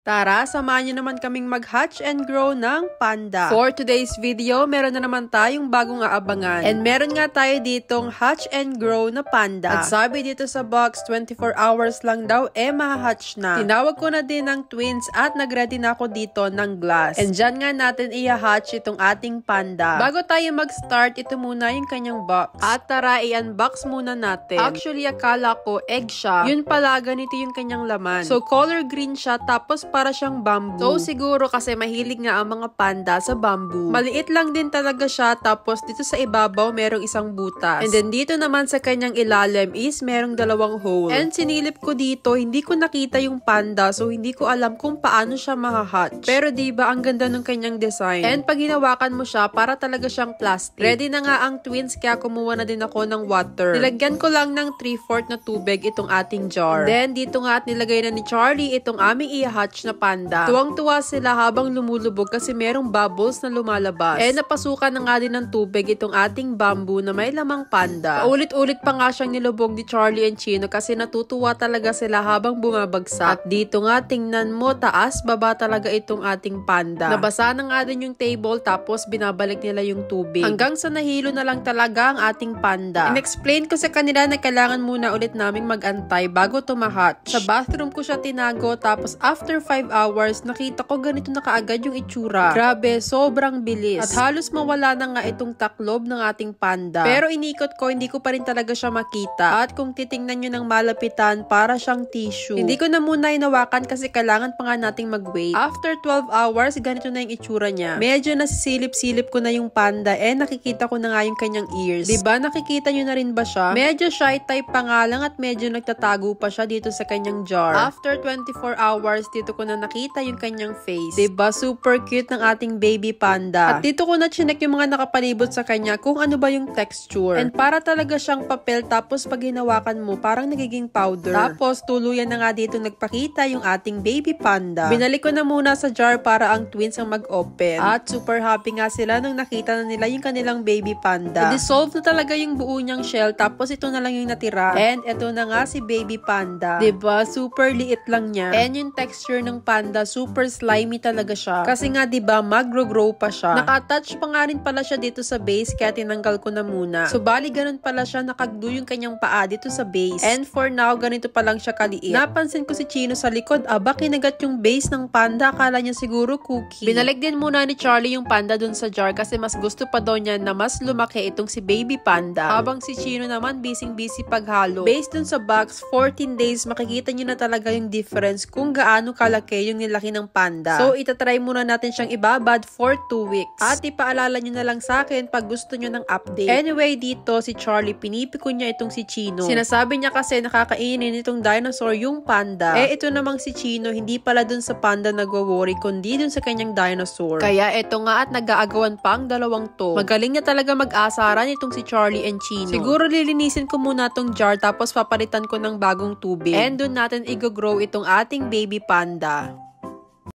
Tara, samahan niyo naman kaming mag-hatch and grow ng panda. For today's video, meron na naman tayong bagong aabangan. And meron nga tayo ditong hatch and grow na panda. At sabi dito sa box, 24 hours lang daw, maha-hatch na. Tinawag ko na din ng twins at nag-ready na ako dito ng glass. And dyan nga natin i-hatch itong ating panda. Bago tayo mag-start, ito muna yung kanyang box. At tara, i-unbox muna natin. Actually, akala ko egg siya. Yun pala, ganito yung kanyang laman. So, color green siya, tapos para siyang bamboo. So, siguro kasi mahilig nga ang mga panda sa bamboo. Maliit lang din talaga siya, tapos dito sa ibabaw, merong isang butas. And then, dito naman sa kanyang ilalim is merong dalawang hole. And sinilip ko dito, hindi ko nakita yung panda, so hindi ko alam kung paano siya mahahatch. Pero diba, ang ganda ng kanyang design. And pag hinawakan mo siya, para talaga siyang plastic. Ready na nga ang twins, kaya kumuha na din ako ng water. Nilagyan ko lang ng 3/4 na tubig itong ating jar. Then, dito nga at nilagay na ni Charlie itong aming i-hatch na panda. Tuwang-tuwa sila habang lumulubog kasi merong bubbles na lumalabas. Napasukan na nga din ng tubig itong ating bamboo na may lamang panda. Paulit-ulit pa nga siyang nilubog ni Charlie and Chino kasi natutuwa talaga sila habang bumabagsak. At dito nga, tingnan mo, taas-baba talaga itong ating panda. Nabasa na nga din yung table tapos binabalik nila yung tubig. Hanggang sa nahilo na lang talaga ang ating panda. In-explain ko sa kanila na kailangan muna ulit naming mag-antay bago tumahatch. Sa bathroom ko siya tinago tapos after 5 hours, nakita ko ganito na kaagad yung itsura. Grabe, sobrang bilis. At halos mawala na nga itong taklob ng ating panda. Pero inikot ko, hindi ko pa rin talaga siya makita. At kung titingnan nyo ng malapitan, para siyang tissue. Hindi ko na muna inawakan kasi kailangan pa nga nating mag-wait. After 12 hours, ganito na yung itsura niya. Medyo nasisilip-silip ko na yung panda nakikita ko na nga yung kanyang ears. Diba, nakikita nyo na rin ba siya? Medyo shy type pa nga lang at medyo nagtatago pa siya dito sa kanyang jar. After 24 hours, dito ko na nakita yung kanyang face. Diba, super cute ng ating baby panda. At dito ko na chinek yung mga nakapalibot sa kanya kung ano ba yung texture. And para talaga siyang papel, tapos pag hinawakan mo, parang nagiging powder. Tapos, tuluyan na nga dito nagpakita yung ating baby panda. Binalik ko na muna sa jar para ang twins ang mag-open. At super happy nga sila nung nakita na nila yung kanilang baby panda. I-dissolve na talaga yung buo niyang shell, tapos ito na lang yung natira. And ito na nga si baby panda. Diba, super liit lang niya. And yung texture ng panda, super slimy talaga siya. Kasi nga, diba, mag-grow pa siya. Naka-attach pa nga rin pala siya dito sa base, kaya tinanggal ko na muna. So, bali, ganun pala siya, nakagdo yung kanyang paa dito sa base. And for now, ganito pa lang siya kaliit. Napansin ko si Chino sa likod, kinagat yung base ng panda, akala niya siguro cookie. Binalik din muna ni Charlie yung panda dun sa jar kasi mas gusto pa daw niya na mas lumaki itong si baby panda. Habang si Chino naman, busy paghalo. Based dun sa box, 14 days, makikita nyo na talaga yung difference kung gaano kalaki yung nilaki ng panda. So, itatry muna natin siyang ibabad for 2 weeks. At ipaalala nyo na lang sa akin pag gusto nyo ng update. Anyway, dito si Charlie, pinipiko niya itong si Chino. Sinasabi niya kasi nakakainin itong dinosaur yung panda. Ito namang si Chino, hindi pala dun sa panda nagwo-worry, kundi dun sa kanyang dinosaur. Kaya ito nga at nag-aagawan pa ang dalawang to. Magaling niya talaga mag-asaran itong si Charlie and Chino. Siguro lilinisin ko muna tong jar tapos papalitan ko ng bagong tubig. And dun natin i-grow itong ating baby panda.